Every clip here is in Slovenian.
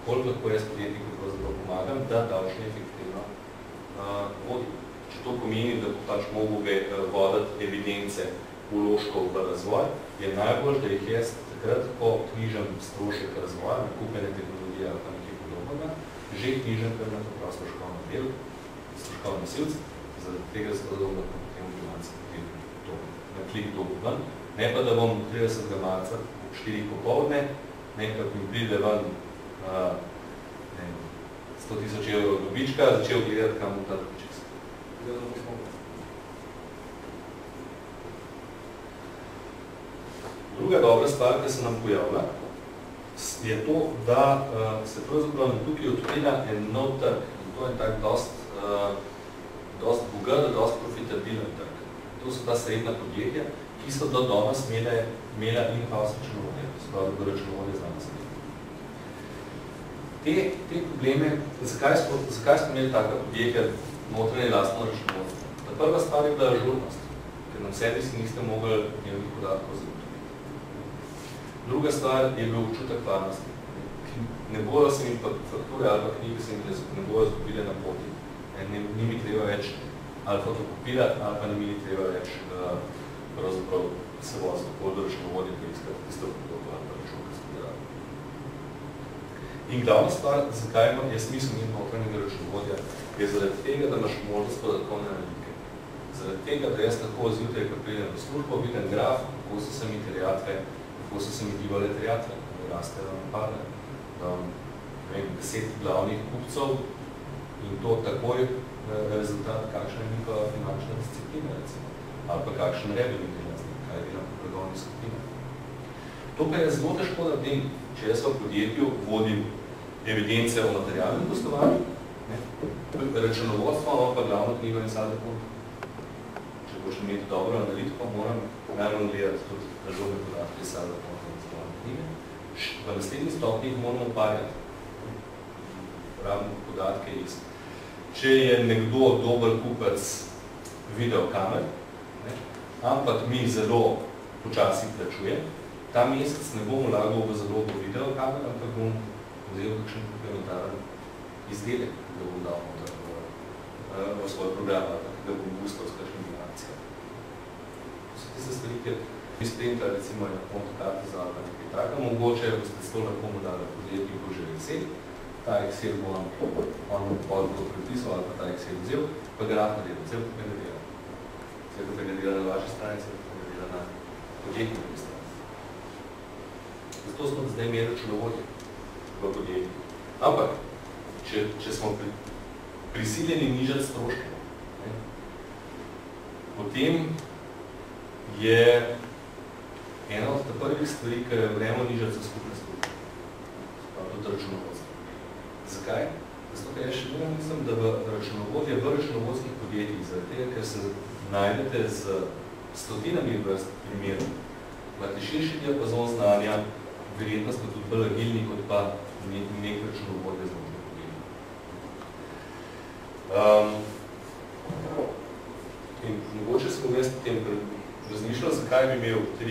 koliko lahko jaz podjetniku pravzaprav pomagam, da davčno efektivno vodi. Če to pomeni, da bo pač mogel voditi evidence vložkov v razvoj, je najbolj, da jih jaz takrat, ko knjižam strošek razvoja, nakupljene tehnologije ali pa nekaj podobnega, že knjižam kar na to prav stroškovno del, stroškovno nosilc, zaradi tega zelo dobro potem v bilanci na klik dobu ven, ne pa da bom 30. marca ob 4 popoldne, nekaj mi pride ven 100 000 evrov dobička, začel gledati, kam bo ta dobiček. Druga dobra stvar, ki se nam pojavlja, je to, da se pravzaprav tukaj odpira en nov trg. In to je tak dost bogat, dost profitabilen trg. To so ta srednja podjetja, ki so do danes imela in-house računovodje, sprav do računovodje znanosti. Te probleme, zakaj smo imeli taka podjetja notranje lastno računovodstvo? Ta prva stvar je bila ažurnost, ker nam servisi niste mogli dnevnih podatkov zagotoviti. Druga stvar je bil občutek varnosti. Ne bojo se mi fakture ali pa knjige se mi ne bojo zgubile na poti. Ni mi treba več ali fotokopirati, ali pa ni mi treba več pravzaprav se voziti tako do računovodje, ki iskati tisto podobno ali pa račun, ki smo delali. In glavna stvar, zakaj je smisel imeti notranjega računovodja, je zaradi tega, da imaš možnost podatkovne analitike. Zaradi tega, da jaz lahko zjutraj, ko pridem v službo, vidim graf, kako so se mi terjatve, kako so se mi gibale terjatve, kako rastejo napade. 10 glavnih kupcev in to takoj rezultat, kakšna je njihova finančna disciplina, recimo, ali pa kakšen revenue dela, kaj je dela po pregovni skupini. To pa je zelo težko naredim, če jaz v podjetju vodim evidence o materialnem poslovanju, računovodstvo, pa glavno knjigo in saldo konto. Če boš imeti dobro analitiko, moram najbolj gledati tudi ažurne podatke iz saldo konto in glavne knjige. V naslednji stopnji jih moramo uparjati. Pravno podatke iz. Če je nekdo dober kupec videokamer, ampak mi zelo počasi plačuje, ta mesec ne bom vlagal v zalogo videokamer, ampak bom vzel kakšen komplementaren izdelek, da bom dal v svoj program, da bom boostal s kakšnimi akcijami. To so tiste stvari, ker mi spremta, recimo, je na konto karte za nekaj taka, mogoče boste s to lahko mu dali podjetniku že Excel, ta Excel bo on bo prepisal ali pa ta Excel vzel, pa ga rad naredil, cel pa ga dela. Cel pa ga dela na vaši strani, cel pa ga dela na podjetnikovi strani. Zato smo zdaj imeli računovodje v podjetju. Ampak, če smo prisiljeni nižati stroške, potem je ena od prvih stvari, ki jo gremo nižati za skupne stroške. Tudi računovodstvo. Zakaj? Zato, ker jaz še vedno mislim, da v računovodje v računovodskih podjetjih, zaradi tega, ker se najdete z stotinami vrst primerov, imate širši diapazon znanja, verjetno ste tudi bolj agilni, kot pa nek računovodje znotraj podjetja. In mogoče smo jaz potem razmišljali, zakaj bi imel 3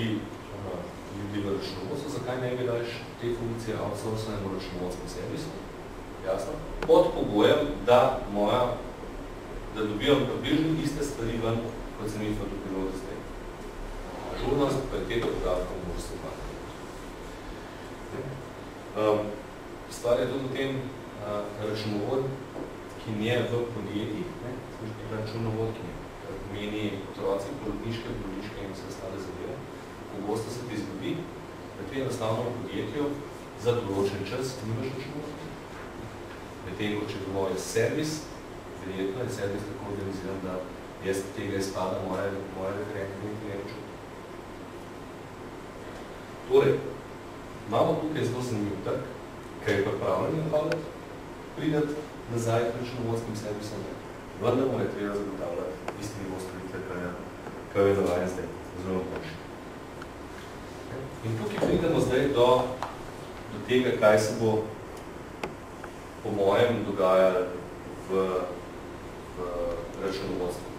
ljudi v računovodstvu, zakaj ne bi dali te funkcije outsourcanemu računovodskem servisu. Jasno? Pod pogojem, da dobivam približno iste stvari ven, kot sem jih dobival zdaj. Ažurnost, kvaliteto podatkov, možnost obvati. Stvar je tudi v tem računovod, ki je v podjetjih, računovodkinje, kar pomeni otroci, porodniške, bolniške in vse ostale zadeve. Pogosto se ti zgodi, da ti enostavno v podjetju za določen čas nimaš računovodkinje. Medtem, ko če dovolj je servis, verjetno je servis tako organiziran, da jaz tega izpada moje referente niti ne račun. Torej, imamo tukaj zelo zanimiv trg, kaj je pripravljen napadati, pridati nazaj k računovodskim servisom, vendar mu je treba zagotavljati isti nivo storitve, kar je navajen zdaj, zelo boljši. In tukaj pridemo zdaj do tega, kaj se bo po mojem dogajalo v računovodstvu.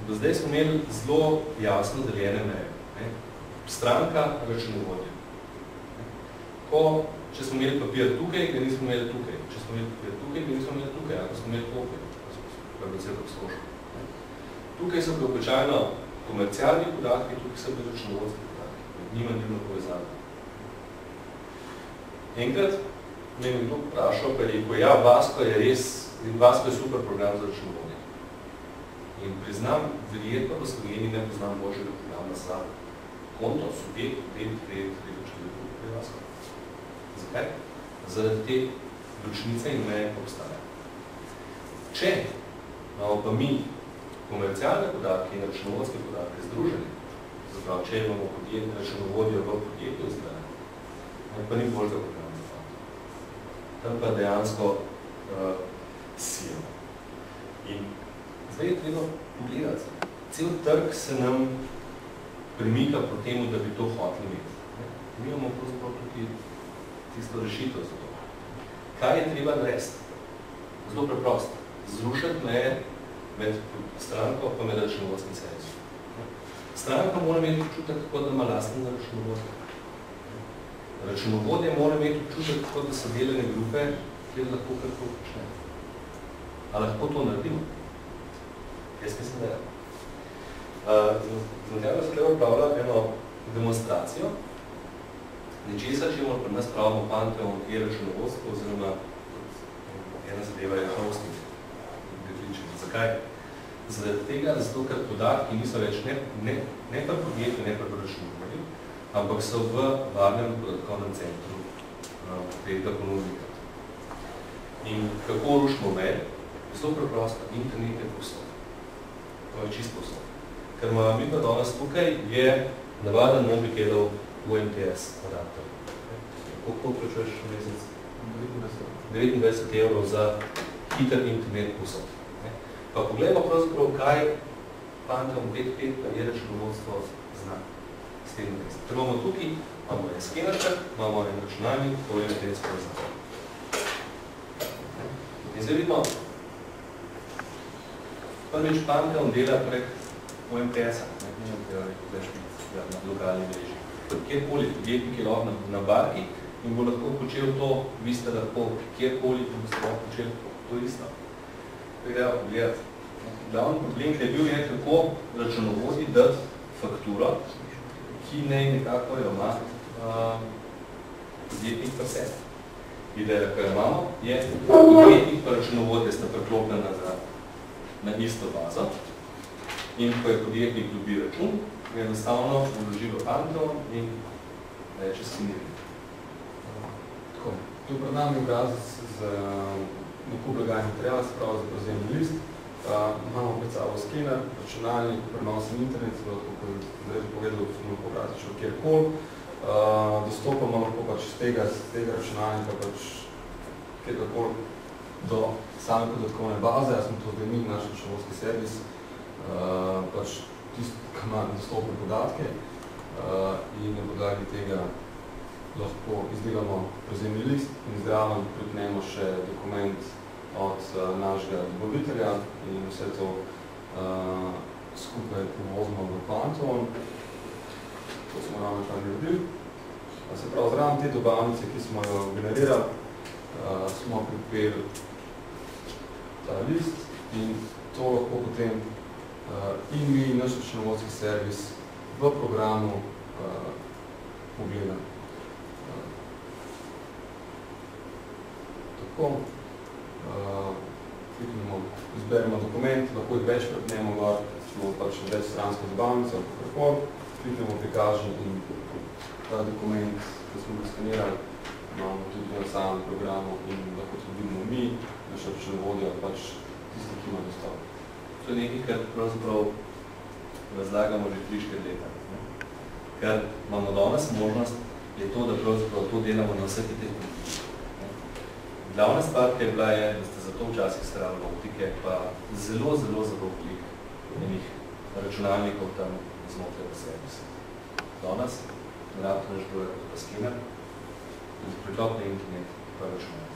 Do zdaj smo imeli zelo jasno deljene meje. Stranka računovodja. Ko če smo imeli papir tukaj, ga nismo imeli tukaj. Če smo imeli papir tukaj, ga nismo imeli tukaj, ali smo imeli tukaj. Tukaj so običajno komercialni podatki, tukaj so bili računovodski podatki. Med njima njima povezali. Enkrat me je nekdo vprašal, pa je rekel, ja, Vasko je res, Vasko je super program za računovodje. In priznam, verjetno v Sloveniji ne poznam božjega programa za konto, subjekt, Vasko. Zakaj? Zaradi te ločnice in meje, ko obstaja. Če imamo pa mi komercialne podatke in računovodske podatke združene, zaprav, če imamo računovodjo v podjetju združene, pa ni bolj za program za konto. Tam pa dejansko sijemo. In zdaj je treba pogledati. Cel trg se nam premika po temu, da bi to hoteli imeti. Mi imamo pravzaprav tukaj tisto rešitev za to. Kaj je treba narediti? Zelo preprosto. Zrušiti meje med stranko pa med računovodskim servisom. Stranka mora imeti občutek, kako da ima lastnega računovodja. Računovodje mora imeti občutek, kako da so delene grupe, kjer lahko karko počne. A lahko to naredimo? Jaz mislim, da je. Za tega se treba upravljati eno demonstracijo, nečesa, če pri nas pravimo Pantheon, je računovodstvo, oziroma ena zadeva je hosting. Zakaj? Zaradi tega, zato, ker podatki niso več ne pri podjetju, ne pri računovodju, ampak so v varnem podatkovnem centru tega ponudnika. In kako rušimo meje? Zelo preprosto, internet je povsod. To je čisto povsod. Ker mi pa danes tukaj je navaden Mobikelov UMTS adapter. Koliko plačuješ v mesec? 29 evrov za hiter internet povsod. Pa pogledamo pravzaprav, kaj Pantheon 5.5 pa je računovodstvo zna s tem mestom. Ker imamo tukaj, imamo en skenerček, imamo en računalnik, to je UMTS pozna. In zdaj vidimo, prvič Pantheon dela prek UMTS-a, na lokalni mreži. Kjerkoli podjetnik je lahko na barki in bo lahko počel to, vi ste lahko kjerkoli, in boste lahko počeli to isto. Treba pogledati. Glavni problem, ki je bil, je kako računovodji dati fakturo, ki nekako jo ima podjetnik pa vse. Ideja, kar imamo, je podjetnik pa računovodje sta priklopljena na isto bazo in ko je podjetnik dobi račun, je enostavno vloži v Pantheon in reče skeniranje. Tako, tu pred nami obrazec z nakup blagajnih material, se pravi za prevzemni list. Imamo pred sabo skener, računalnik, prenosen internet, kot zdaj že povedal, smo lahko obrazec šel kjerkoli. Dostopamo lahko pač iz tega računalnika pač kjerkoli do same podatkovne baze. Jaz smo to zdaj mi, naš računovodski servis, pač tisti, ki ima dostopne podatke in na podlagi tega lahko izdelamo prevzemni list in zraven pripnemo še dokument od našega dobavitelja in vse to skupaj povozimo v Pantheon. To smo ravno kar naredili. Se pravi, zraven te dobavnice, ki smo jo generirali, smo pripeli ta list in to lahko potem in mi, naš računovodski servis, v programu pogledamo. Tako, izberemo dokument, lahko jih več prepnemo gor, smo pač večstransko dobavnico, kliknemo prikaži in ta dokument, ki smo ga skenirali, imamo tudi v samem programu in lahko tudi vidimo mi, naš računovodja, pač tisti, ki ima dostop. To je nekaj, kar pravzaprav razlagamo že 3-4 leta. Ker imamo danes možnost, je to, da pravzaprav to delamo na vseh teh področjih. Glavna stvar, ki je bila, je, da ste zato včasih strali optike, pa zelo velik enih računalnikov tam znotraj v servisu. Danes, rabite naš druga, pa skener, priklopni internet, pa računalnik.